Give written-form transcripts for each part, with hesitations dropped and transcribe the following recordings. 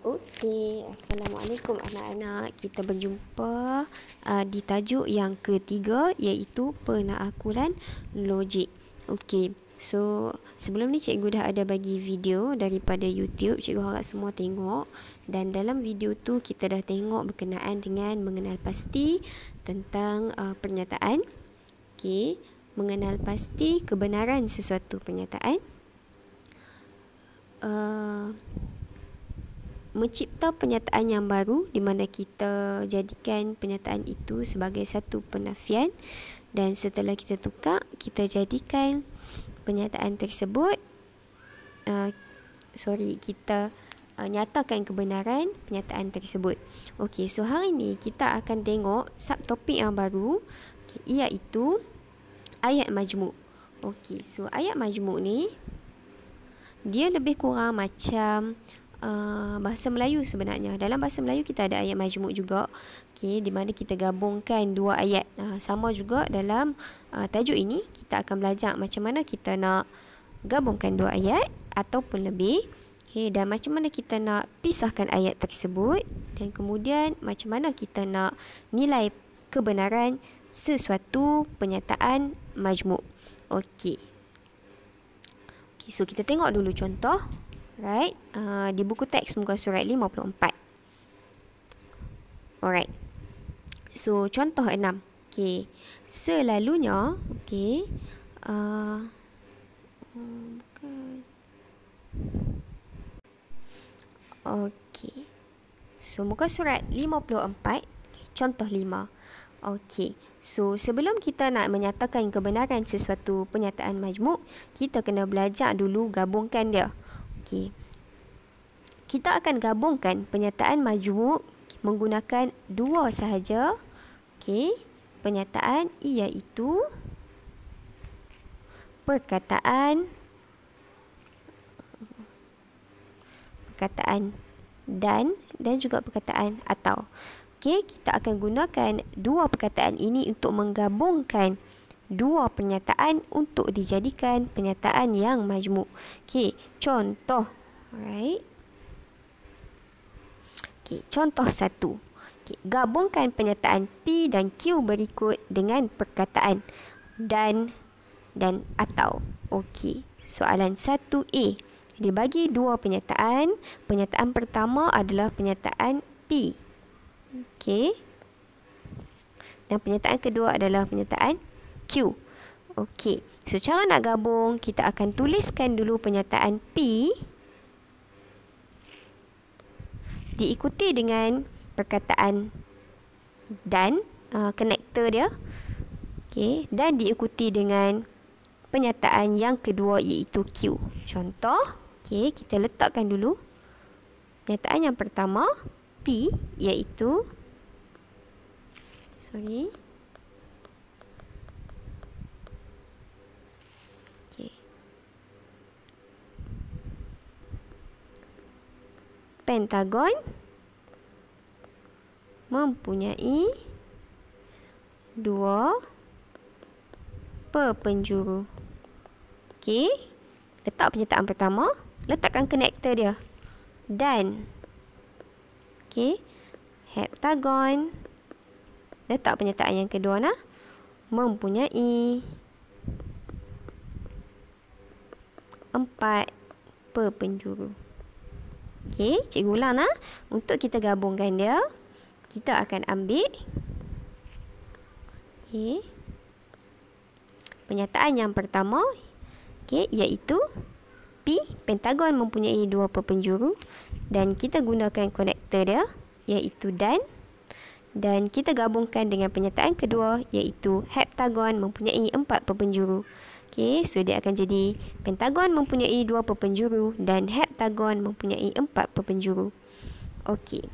Okey, Assalamualaikum anak-anak. Kita berjumpa di tajuk yang ketiga, iaitu penaakulan logik. Okey, so sebelum ni cikgu dah ada bagi video daripada YouTube. Cikgu harap semua tengok. Dan dalam video tu kita dah tengok berkenaan dengan mengenal pasti tentang pernyataan. Okey, mengenal pasti kebenaran sesuatu pernyataan. Mencipta pernyataan yang baru di mana kita jadikan pernyataan itu sebagai satu penafian, dan setelah kita tukar, kita jadikan pernyataan tersebut kita nyatakan kebenaran pernyataan tersebut. Okey, so hari ni kita akan tengok subtopik yang baru, iaitu ayat majmuk. Okey, so ayat majmuk ni dia lebih kurang macam bahasa Melayu sebenarnya. Dalam bahasa Melayu kita ada ayat majmuk juga, di mana kita gabungkan dua ayat. Sama juga dalam tajuk ini kita akan belajar macam mana kita nak gabungkan dua ayat ataupun lebih, dan macam mana kita nak pisahkan ayat tersebut, dan kemudian macam mana kita nak nilai kebenaran sesuatu pernyataan majmuk. Okey, so kita tengok dulu contoh. Right, di buku teks muka surat 54. Alright. So contoh 6. Okey. Selalunya, okey. Okey. So muka surat 54, contoh 5. Okey. So sebelum kita nak menyatakan kebenaran sesuatu pernyataan majmuk, kita kena belajar dulu gabungkan dia. Okey. Kita akan gabungkan pernyataan majmuk menggunakan dua sahaja. Okey. Pernyataan iaitu perkataan dan juga perkataan atau. Okey, kita akan gunakan dua perkataan ini untuk menggabungkan dua pernyataan untuk dijadikan pernyataan yang majmuk. Okey, contoh. Alright. Okey, contoh 1. Okey, gabungkan pernyataan P dan Q berikut dengan perkataan dan atau. Okey, soalan 1A. Dibagi dua pernyataan. Pernyataan pertama adalah pernyataan P. Okey. Dan pernyataan kedua adalah pernyataan Q. Okey, so cara nak gabung, kita akan tuliskan dulu pernyataan P diikuti dengan perkataan dan, connector dia. Okey, dan diikuti dengan pernyataan yang kedua iaitu Q. Contoh, okey, kita letakkan dulu pernyataan yang pertama P iaitu pentagon mempunyai dua perpenjuru. Okey, letak pernyataan pertama, letakkan konektor dia. Dan, okey, heptagon, letak pernyataan yang kedua nah, mempunyai 4 perpenjuru. Okey, cikgu ulang nah. Untuk kita gabungkan dia, kita akan ambil pernyataan yang pertama, iaitu P, pentagon mempunyai 2 perpenjuru, dan kita gunakan konektor dia iaitu dan kita gabungkan dengan pernyataan kedua iaitu heptagon mempunyai 4 perpenjuru. Okey, so dia akan jadi pentagon mempunyai 2 perpenjuru dan heptagon mempunyai 4 perpenjuru. Okey,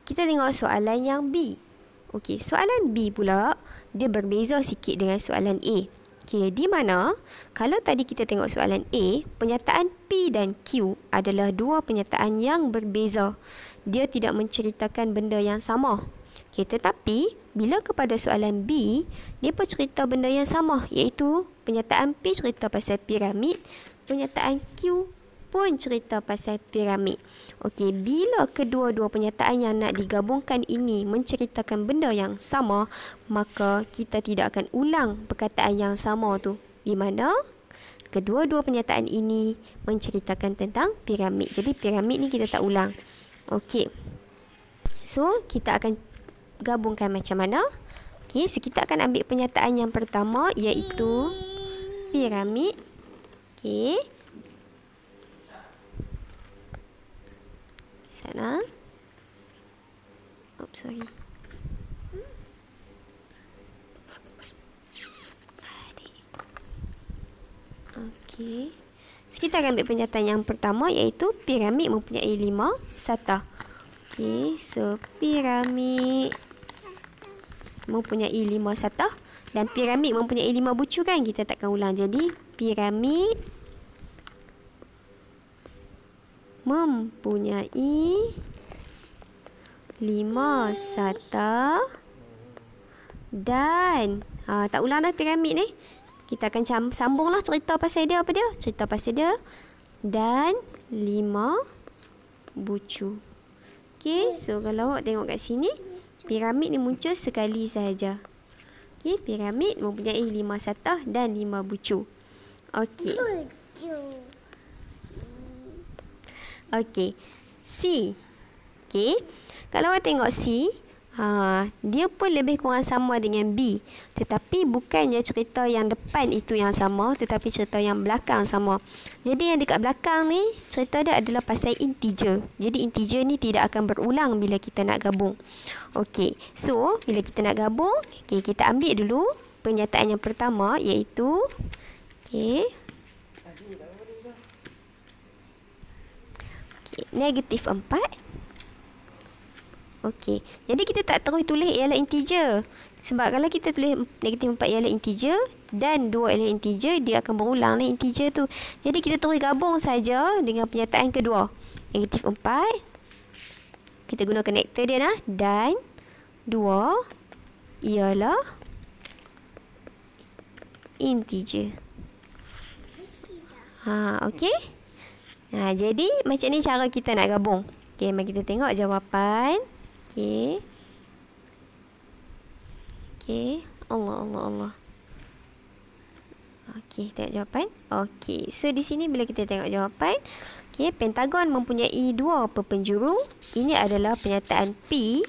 kita tengok soalan yang B. Okey, soalan B pula dia berbeza sikit dengan soalan A. Okey, di mana kalau tadi kita tengok soalan A, pernyataan P dan Q adalah dua pernyataan yang berbeza. Dia tidak menceritakan benda yang sama. Okey, tetapi bila kepada soalan B, dia bercerita benda yang sama, iaitu pernyataan P cerita pasal piramid, pernyataan Q pun cerita pasal piramid. Okey, bila kedua-dua pernyataan yang nak digabungkan ini menceritakan benda yang sama, maka kita tidak akan ulang perkataan yang sama tu. Di mana kedua-dua pernyataan ini menceritakan tentang piramid. Jadi piramid ni kita tak ulang. Okey. So, kita akan gabungkan macam mana? Okey, so kita akan ambil pernyataan yang pertama iaitu piramid. Okey. Sana. Oops, sorry. Okey. So, kita akan ambil pernyataan yang pertama iaitu piramid mempunyai 5 satah. Okey, so piramid mempunyai 5 satah dan piramid mempunyai 5 bucu kan? Kita takkan ulang. Jadi piramid mempunyai 5 satah dan tak ulang dah piramid ni. Kita akan sambunglah cerita pasal dia. Apa dia? Cerita pasal dia dan 5 bucu. Okey, so kalau awak tengok kat sini, piramid ni muncul sekali sahaja. Okey, piramid mempunyai 5 satah dan 5 bucu. Okey. Okey, C. Okey, kalau awak tengok C, dia pun lebih kurang sama dengan B. Tetapi bukannya cerita yang depan itu yang sama, tetapi cerita yang belakang sama. Jadi yang dekat belakang ni, cerita dia adalah pasal integer. Jadi integer ni tidak akan berulang bila kita nak gabung. Okey, so bila kita nak gabung, okay, kita ambil dulu pernyataan yang pertama iaitu negatif 4. Okey, jadi kita tak terus tulis ialah integer. Sebab kalau kita tulis negatif 4 ialah integer dan 2 ialah integer, dia akan berulang ni integer tu. Jadi kita terus gabung saja dengan pernyataan kedua. Negatif 4. Kita guna konektor dia nah. Dan 2 ialah integer. Okey. Jadi macam ni cara kita nak gabung. Okey, mari kita tengok jawapan. Okey. Okey. Allah. Okey, tengok jawapan. Okey, so di sini bila kita tengok jawapan, okey, pentagon mempunyai 2 perpenjuru. Ini adalah pernyataan P.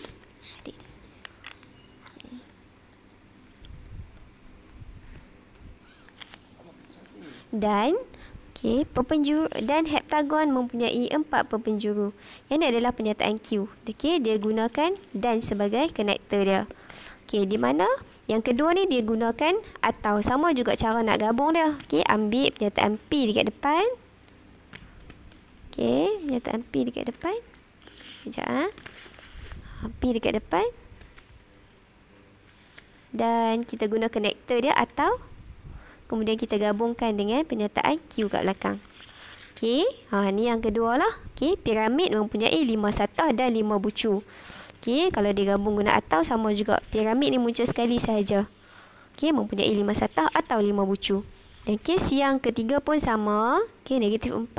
Dan perpenjuru dan heptagon mempunyai 4 perpenjuru. Ini adalah pernyataan Q. Okey, dia gunakan dan sebagai konektor dia. Okey, di mana yang kedua ni dia gunakan atau, sama juga cara nak gabung dia. Okey, ambil pernyataan P dekat depan. Okey, pernyataan P dekat depan. Sekejap P dekat depan. Dan kita guna konektor dia atau, kemudian kita gabungkan dengan pernyataan Q kat belakang. Okey, ni yang kedua lah. Okey, piramid mempunyai 5 satah dan 5 bucu. Okey, kalau digabung guna atau, sama juga. Piramid ni muncul sekali sahaja. Okey, mempunyai 5 satah atau 5 bucu. Dan kes yang ketiga pun sama. Okey, negatif 4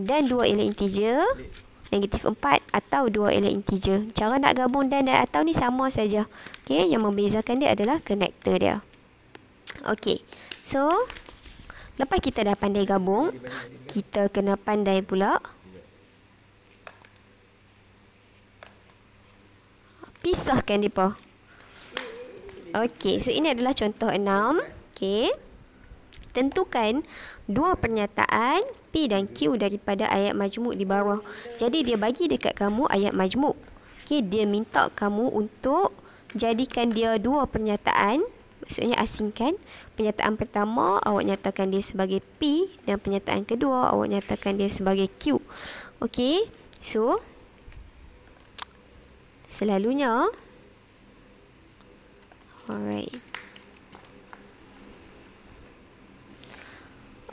dan 2 ialah integer. Negatif 4 atau 2 ialah integer. Cara nak gabung dan atau ni sama saja. Okey, yang membezakan dia adalah konektor dia. Okey, so lepas kita dah pandai gabung, kita kena pandai pula pisahkan mereka. Okey, so ini adalah contoh 6. Okey, tentukan 2 pernyataan P dan Q daripada ayat majmuk di bawah. Jadi dia bagi dekat kamu ayat majmuk. Okey, dia minta kamu untuk jadikan dia 2 pernyataan. Maksudnya asingkan. Pernyataan pertama awak nyatakan dia sebagai P dan pernyataan kedua awak nyatakan dia sebagai Q. Okey, so selalunya alright.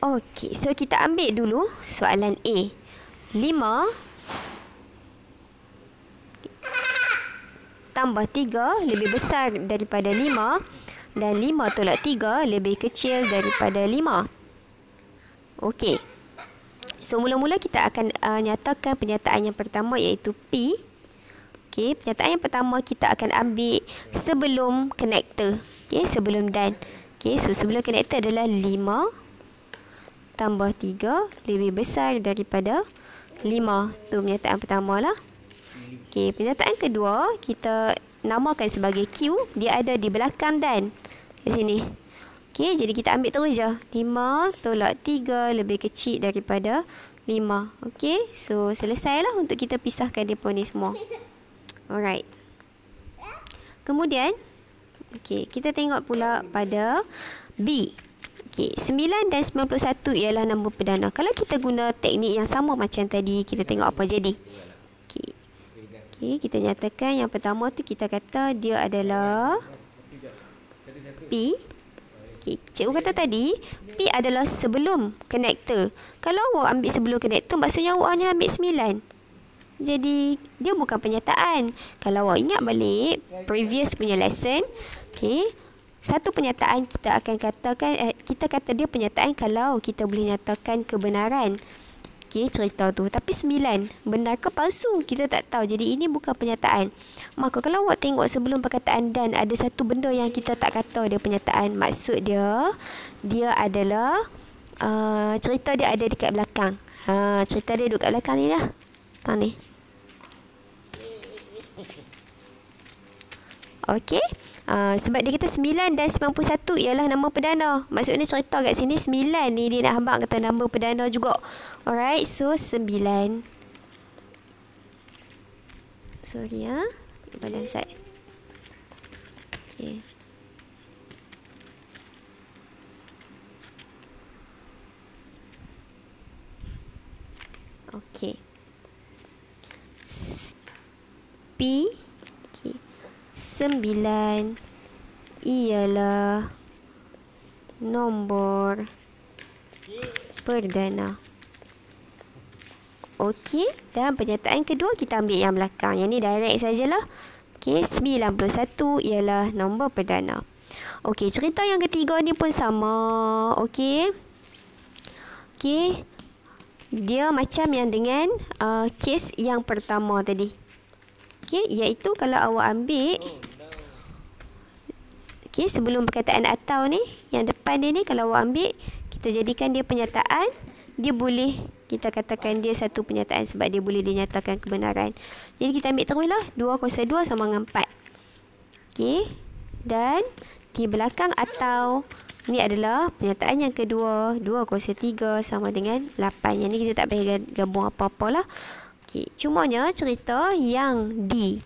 Okey, so kita ambil dulu soalan A. 5 tambah 3 lebih besar daripada 5 dan 5 tolak 3 lebih kecil daripada 5. Okey. So, mula-mula kita akan nyatakan pernyataan yang pertama iaitu P. Okey, pernyataan yang pertama kita akan ambil sebelum connector. Okey, sebelum dan. Okey, so sebelum connector adalah 5 tambah 3 lebih besar daripada 5. Tu pernyataan pertama lah. Okey, pernyataan kedua kita namakan sebagai Q. Dia ada di belakang dan. Kat sini. Okey, jadi kita ambil terus je. 5 tolak 3 lebih kecil daripada 5. Okey, so selesailah untuk kita pisahkan depa ni semua. Alright. Kemudian, okey, kita tengok pula pada B. Okey, 9 dan 91 ialah nombor perdana. Kalau kita guna teknik yang sama macam tadi, kita tengok apa jadi. Okey. Okey, kita nyatakan yang pertama tu kita kata dia adalah P. Okay, cikgu kata tadi, P adalah sebelum connector. Kalau awak ambil sebelum connector, maksudnya awak hanya ambil 9. Jadi, dia bukan pernyataan. Kalau awak ingat balik, previous punya lesson, okay, satu pernyataan kita akan katakan, kita kata dia pernyataan kalau kita boleh nyatakan kebenaran. Okay, cerita tu. Tapi 9, benar ke palsu? Kita tak tahu. Jadi, ini bukan pernyataan. Maka, kalau awak tengok sebelum perkataan dan, ada satu benda yang kita tak kata dia pernyataan. Maksud dia, dia adalah, cerita dia ada dekat belakang. Cerita dia duduk kat belakang ni lah. Tahu ni. Okey. Sebab dia kata 9 dan 91 ialah nama perdana. Maksudnya cerita kat sini 9 ni dia nak habaq kata nama perdana juga. Alright, so 9. Sorry badan side. Okay. Okay. P. Okay. 9 ialah nombor perdana. Okey, dan pernyataan kedua kita ambil yang belakang. Yang ni direct sajalah. Okey, 91 ialah nombor perdana. Okey, cerita yang ketiga ni pun sama. Okey. Okey. Dia macam yang dengan kes yang pertama tadi. Okey, iaitu kalau awak ambil okey, sebelum perkataan atau ni, yang depan dia ni kalau awak ambil, kita jadikan dia pernyataan, dia boleh kita katakan dia satu pernyataan sebab dia boleh dinyatakan kebenaran. Jadi kita ambil teruslah 2 kuasa 2 sama dengan 4. Okey. Dan di belakang atau ni adalah pernyataan yang kedua, 2 kuasa 3 sama dengan 8. Yang ni kita tak payah gabung apa-apalah. Okey, cumanya cerita yang D.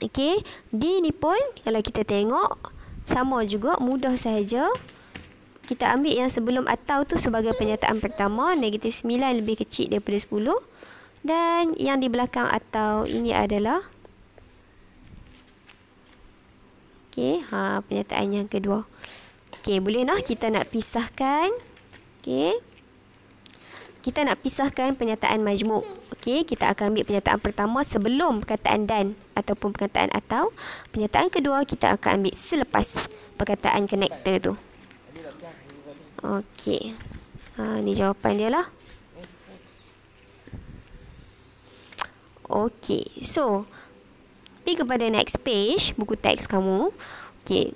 Okey, D ni pun kalau kita tengok sama juga, mudah sahaja. Kita ambil yang sebelum atau tu sebagai pernyataan pertama, negatif 9 lebih kecil daripada 10. Dan yang di belakang atau ini adalah okey, pernyataan yang kedua. Okey, boleh nah kita nak pisahkan. Okey. Kita nak pisahkan pernyataan majmuk. Okey, kita akan ambil pernyataan pertama sebelum perkataan dan ataupun perkataan atau. Pernyataan kedua kita akan ambil selepas perkataan connector tu. Okey. Ni jawapan dia lah. Okey. So, pergi kepada next page, buku teks kamu. Okey.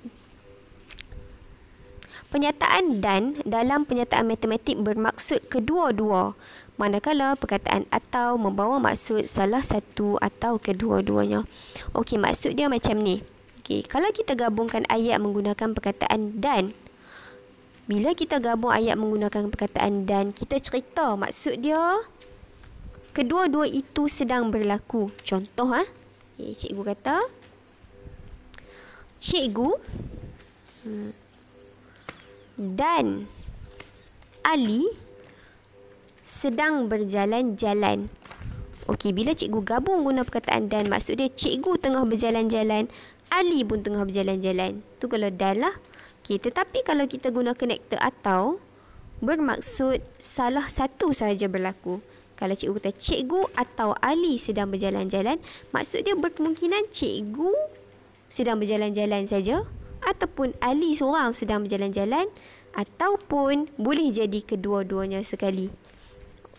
Pernyataan dan dalam pernyataan matematik bermaksud kedua-dua. Manakala perkataan atau membawa maksud salah satu atau kedua-duanya. Okey, maksud dia macam ni. Okey, kalau kita gabungkan ayat menggunakan perkataan dan, bila kita gabung ayat menggunakan perkataan dan, kita cerita maksud dia kedua-dua itu sedang berlaku. Contoh cikgu kata, cikgu dan Ali sedang berjalan-jalan. Okey, bila cikgu gabung guna perkataan dan, maksud dia cikgu tengah berjalan-jalan, Ali pun tengah berjalan-jalan. Tu kalau dan lah. Okey, tetapi kalau kita guna konektor atau, bermaksud salah satu sahaja berlaku. Kalau cikgu kata cikgu atau Ali sedang berjalan-jalan, maksud dia berkemungkinan cikgu sedang berjalan-jalan saja, ataupun Ali seorang sedang berjalan-jalan, ataupun boleh jadi kedua-duanya sekali.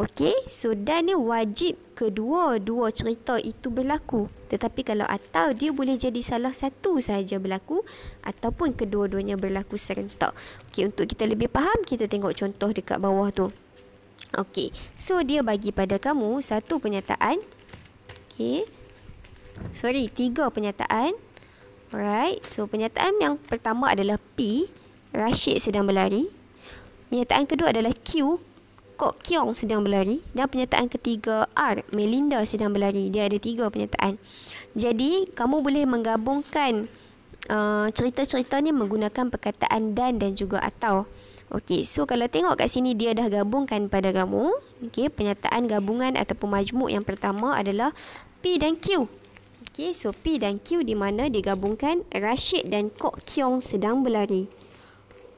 Okey, so dan ni wajib kedua-dua cerita itu berlaku. Tetapi kalau atau dia boleh jadi salah satu sahaja berlaku ataupun kedua-duanya berlaku serentak. Okey, untuk kita lebih faham, kita tengok contoh dekat bawah tu. Okey, so dia bagi pada kamu satu pernyataan. Okey. Sorry, 3 pernyataan. Alright, so pernyataan yang pertama adalah P, Rashid sedang berlari. Pernyataan kedua adalah Q, Kok Kiong sedang berlari. Dan pernyataan ketiga R, Melinda sedang berlari. Dia ada 3 pernyataan. Jadi, kamu boleh menggabungkan cerita-cerita ni menggunakan perkataan dan juga atau. Okey, so kalau tengok kat sini dia dah gabungkan pada kamu. Okey, pernyataan gabungan ataupun majmuk yang pertama adalah P dan Q. Okey, so P dan Q di mana digabungkan Rashid dan Kok Kiong sedang berlari.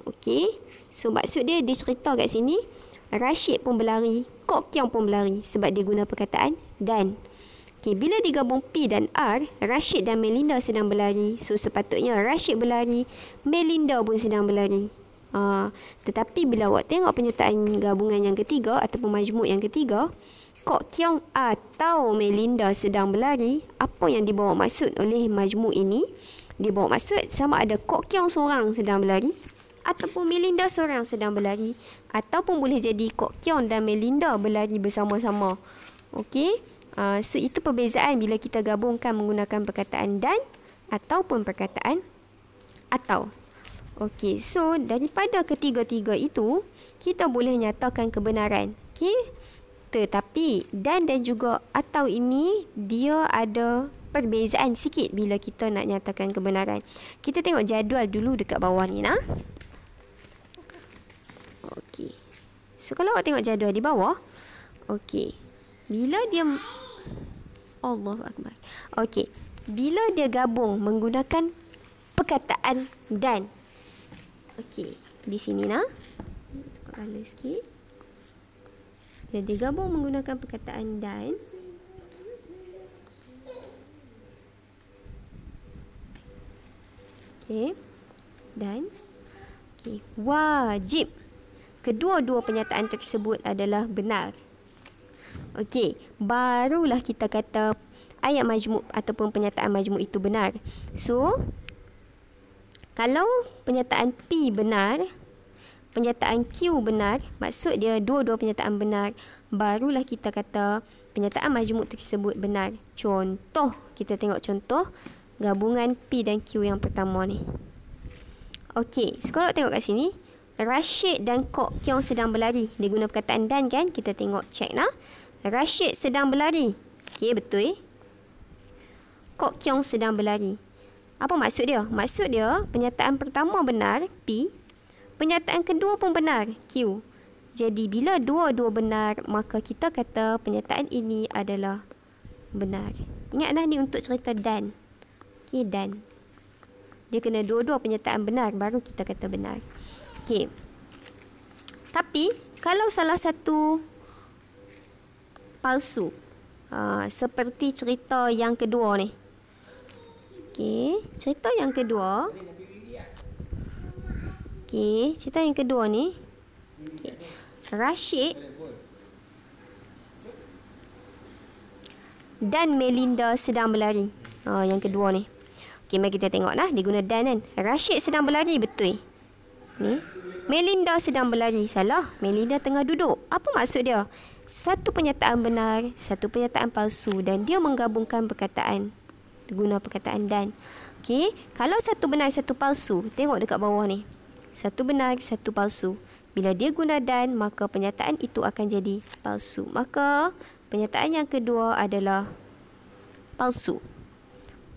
Okey, so maksud dia cerita kat sini Rashid pun berlari, Kok Kiong pun berlari sebab dia guna perkataan dan. Okey, bila digabung P dan R, Rashid dan Melinda sedang berlari. So sepatutnya Rashid berlari, Melinda pun sedang berlari. Tetapi bila awak tengok pernyataan gabungan yang ketiga ataupun majmuk yang ketiga, Kok Kiong atau Melinda sedang berlari, apa yang dibawa maksud oleh majmuk ini? Dibawa maksud sama ada Kok Kiong seorang sedang berlari ataupun Melinda seorang sedang berlari, ataupun boleh jadi Kok Kiong dan Melinda berlari bersama-sama. Okey, so itu perbezaan bila kita gabungkan menggunakan perkataan dan ataupun perkataan atau. Okey, so daripada ketiga-tiga itu kita boleh nyatakan kebenaran. Okey, tetapi dan juga atau ini dia ada perbezaan sikit bila kita nak nyatakan kebenaran. Kita tengok jadual dulu dekat bawah ni nah. Okey, so kalau awak tengok jadual di bawah, okey, bila dia Allahu Akbar. Okey, bila dia gabung menggunakan perkataan dan. Okey, di sini nah. Tukar color sikit. Bila dia gabung menggunakan perkataan dan. Okey. Dan. Okey, wajib kedua-dua pernyataan tersebut adalah benar. Okey, barulah kita kata ayat majmuk ataupun pernyataan majmuk itu benar. So, kalau pernyataan P benar, pernyataan Q benar, maksud dia dua-dua pernyataan benar, barulah kita kata pernyataan majmuk tersebut benar. Contoh, kita tengok contoh gabungan P dan Q yang pertama ni. Okey, so kalau tengok kat sini, Rashid dan Kok Kiong sedang berlari. Dia guna perkataan dan kan? Kita tengok check nah. Rashid sedang berlari. Okey, betul. Kok Kiong sedang berlari. Apa maksud dia? Maksud dia pernyataan pertama benar P, pernyataan kedua pun benar Q. Jadi bila dua-dua benar, maka kita kata pernyataan ini adalah benar. Ingatlah ni untuk cerita dan. Okey, dan. Dia kena dua-dua pernyataan benar baru kita kata benar. Okey. Tapi kalau salah satu palsu, seperti cerita yang kedua ni. Okey, cerita yang kedua. Okey, cerita yang kedua ni. Okay. Rashid dan Melinda sedang berlari. Yang kedua ni. Okey, mari kita tengok nah, dia guna dan kan. Rashid sedang berlari, betul. Ni. Melinda sedang berlari. Salah. Melinda tengah duduk. Apa maksud dia? Satu pernyataan benar, satu pernyataan palsu dan dia menggabungkan perkataan. Guna perkataan dan. Okey, kalau satu benar, satu palsu, tengok dekat bawah ni. Satu benar, satu palsu. Bila dia guna dan, maka pernyataan itu akan jadi palsu. Maka pernyataan yang kedua adalah palsu.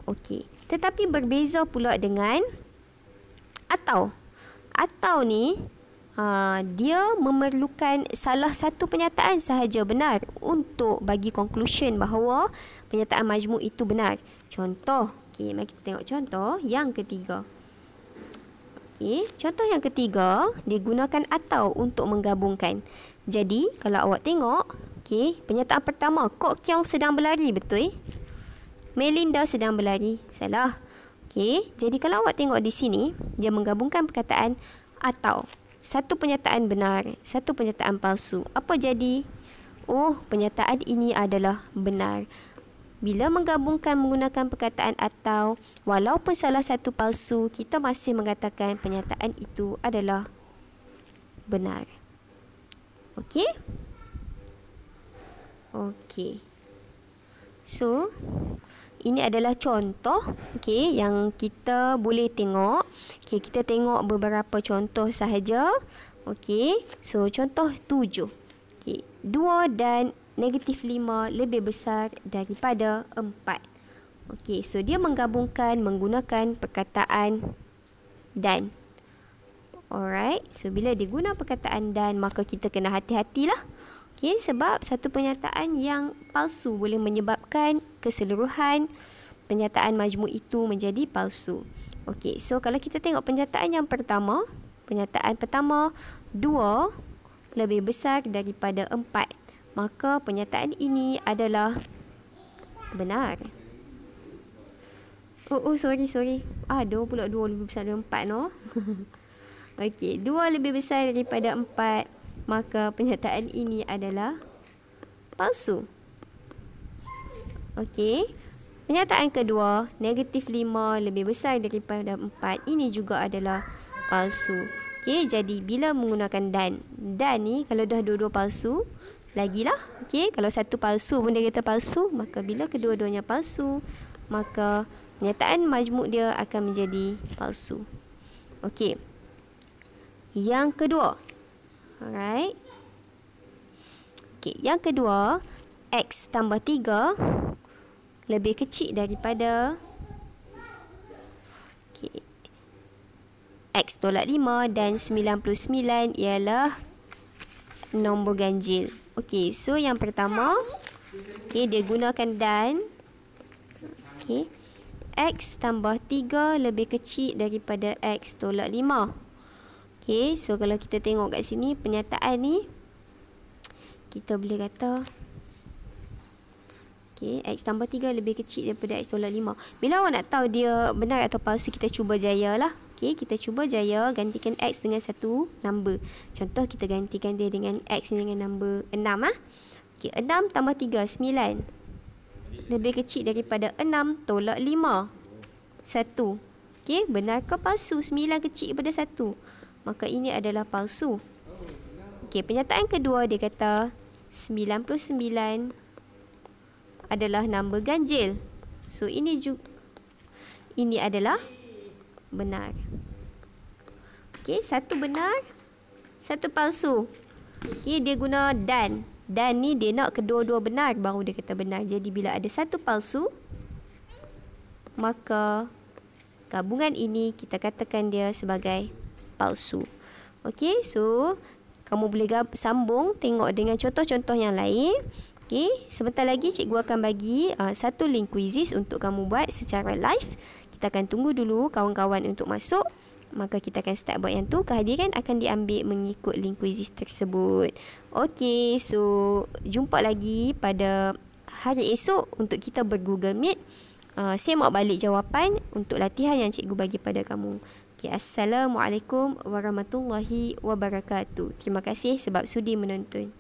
Okey, tetapi berbeza pula dengan atau. Atau ni dia memerlukan salah satu pernyataan sahaja benar untuk bagi conclusion bahawa pernyataan majmuk itu benar. Contoh, okey, mari kita tengok contoh yang ketiga. Okey, contoh yang ketiga digunakan atau untuk menggabungkan. Jadi, kalau awak tengok, okey, pernyataan pertama, Kok Kiong sedang berlari, betul? Melinda sedang berlari, salah. Okey, jadi kalau awak tengok di sini, dia menggabungkan perkataan atau. Satu pernyataan benar, satu pernyataan palsu. Apa jadi? oh, pernyataan ini adalah benar. Bila menggabungkan menggunakan perkataan atau, walaupun salah satu palsu, kita masih mengatakan pernyataan itu adalah benar. Okey? Okey. So, ini adalah contoh yang kita boleh tengok. Kita tengok beberapa contoh sahaja. So contoh 7. 2 dan negatif 5 lebih besar daripada 4. So dia menggabungkan menggunakan perkataan dan. Alright, so bila diguna perkataan dan, maka kita kena hati-hatilah. Sebab satu pernyataan yang palsu boleh menyebabkan keseluruhan pernyataan majmuk itu menjadi palsu. So kalau kita tengok pernyataan yang pertama, pernyataan pertama 2 lebih besar daripada 4, maka pernyataan ini adalah benar. Sorry. 2 pula 2 lebih besar daripada 4 no. 2 lebih besar daripada 4, maka pernyataan ini adalah palsu. Pernyataan kedua, negatif 5 lebih besar daripada 4, ini juga adalah palsu. Jadi bila menggunakan dan ni, kalau dah dua-dua palsu, lagilah. Kalau satu palsu pun dia kata palsu, maka bila kedua-duanya palsu, maka pernyataan majmuk dia akan menjadi palsu. Yang kedua. Alright. Yang kedua, X tambah 3 lebih kecil daripada X tolak 5 dan 99 ialah nombor ganjil. So yang pertama, dia gunakan dan. X tambah 3 lebih kecil daripada X tolak 5. So kalau kita tengok kat sini, pernyataan ni kita boleh kata X tambah 3 lebih kecil daripada X tolak 5. Bila awak nak tahu dia benar atau palsu, kita cuba jaya lah. Kita cuba jaya gantikan X dengan satu number. Contoh kita gantikan dia dengan X dengan number 6 6 tambah 3, 9 lebih kecil daripada 6 tolak 5, 1. Benar ke palsu? 9 kecil daripada 1, maka ini adalah palsu. Pernyataan kedua, dia kata 99 adalah nombor ganjil. So ini adalah benar. Satu benar, satu palsu. Dia guna dan. Dan ni dia nak kedua-dua benar, baru dia kata benar. Jadi bila ada satu palsu, maka gabungan ini kita katakan dia sebagai palsu. So kamu boleh sambung tengok dengan contoh-contoh yang lain. Sebentar lagi cikgu akan bagi satu link quizzes untuk kamu buat secara live. Kita akan tunggu dulu kawan-kawan untuk masuk, maka kita akan start buat yang tu. Kehadiran akan diambil mengikut link quizzes tersebut. So jumpa lagi pada hari esok untuk kita ber-Google Meet. Semak balik jawapan untuk latihan yang cikgu bagi pada kamu. Assalamualaikum warahmatullahi wabarakatuh. Terima kasih sebab sudi menonton.